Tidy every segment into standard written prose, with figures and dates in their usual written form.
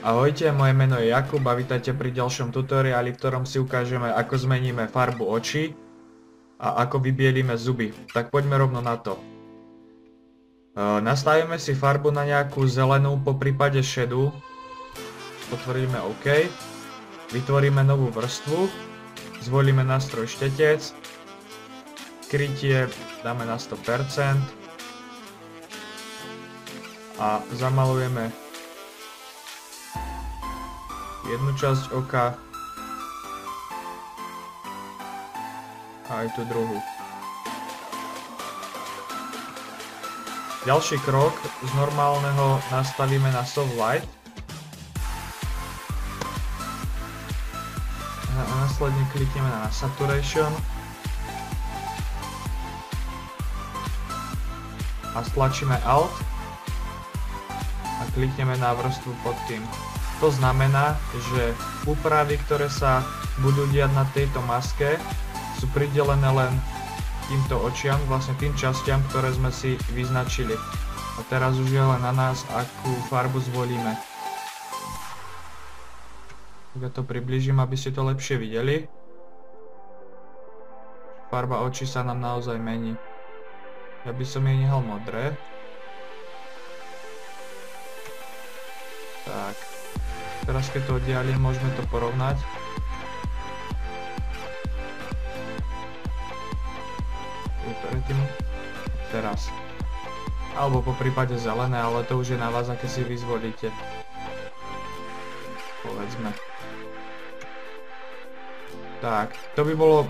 Ahojte, moje meno je Jakub a vítajte pri ďalšom tutoriáli, v ktorom si ukážeme, ako zmeníme farbu očí a ako vybielíme zuby. Tak poďme rovno na to. Nastavíme si farbu na nejakú zelenú, po prípade šedú. Potvrdíme OK. Vytvoríme novú vrstvu. Zvolíme nástroj štetec. Krytie dáme na 100%. A zamalujeme jednu časť oka a aj tú druhú. Ďalší krok, z normálneho nastavíme na soft light a následne klikneme na saturation a stlačíme Alt a klikneme na vrstvu pod tým. To znamená, že úpravy, ktoré sa budú diať na tejto maske, sú pridelené len týmto očiam, vlastne tým častiam, ktoré sme si vyznačili. A teraz už je len na nás, akú farbu zvolíme. Ja to priblížim, aby ste to lepšie videli. Farba očí sa nám naozaj mení. Ja by som jej nehal modré. Tak. Teraz keď to oddialím, môžeme to porovnať. Predtým. Teraz. Alebo po prípade zelené, ale to už je na vás, aké si vy zvolíte. Povedzme. Tak, to by bolo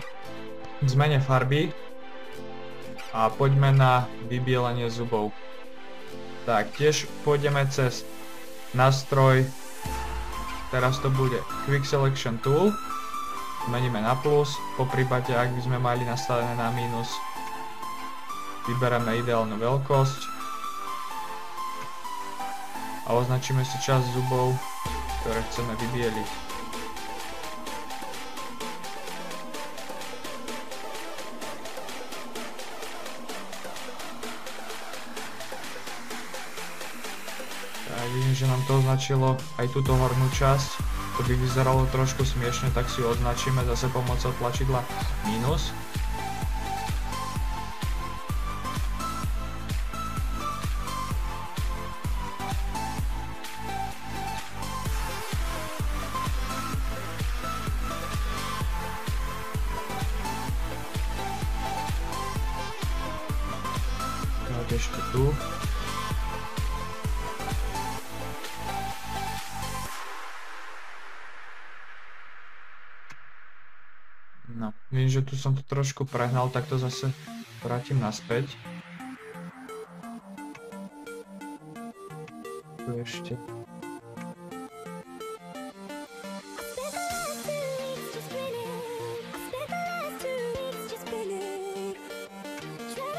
k zmene farby. A poďme na vybielenie zubov. Tak, tiež pôjdeme cez nástroj. Teraz to bude Quick Selection Tool, zmeníme na plus, po prípade ak by sme mali nastavené na minus, vybereme ideálnu veľkosť a označíme si časť zubov, ktoré chceme vybieliť. Vidím, že nám to označilo aj túto hornú časť. To by vyzeralo trošku smiešne, tak si ju označíme zase pomocou tlačidla minus. Tak ešte tu. No, viem, že tu som to trošku prehnal, tak to zase vrátim naspäť. Tu ešte.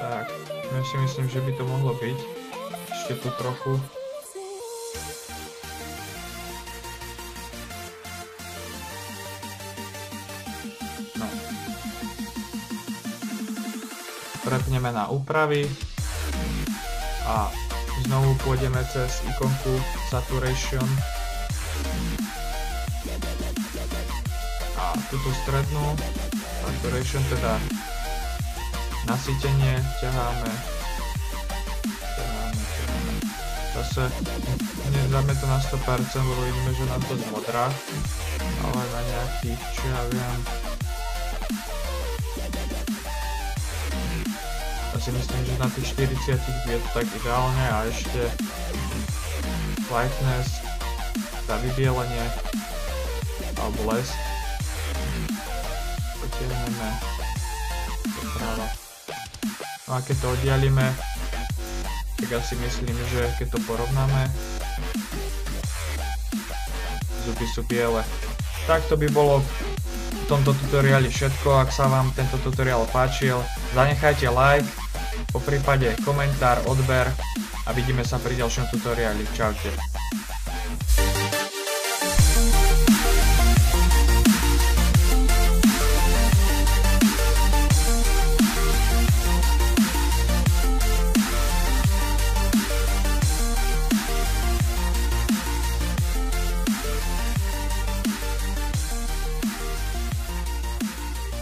Tak, ja si myslím, že by to mohlo byť. Ešte tu trochu. Prepneme na úpravy a znovu pôjdeme cez ikonku Saturation a túto strednú Saturation, teda nasýtenie ťaháme. Zase nedáme to na 100%, lebo vidíme, že nám to zmodrá, ale na nejakých, čo ja viem, si myslím, že na tých 40 je to tak ideálne a ešte lightness, za vybielenie alebo les potiahneme doprava. No a keď to oddialíme, tak ja si myslím, že keď to porovnáme, zuby sú biele. Tak to by bolo v tomto tutoriáli všetko. Ak sa vám tento tutoriál páčil, zanechajte like, po prípade komentár, odber a vidíme sa pri ďalšom tutoriáli. Čaute.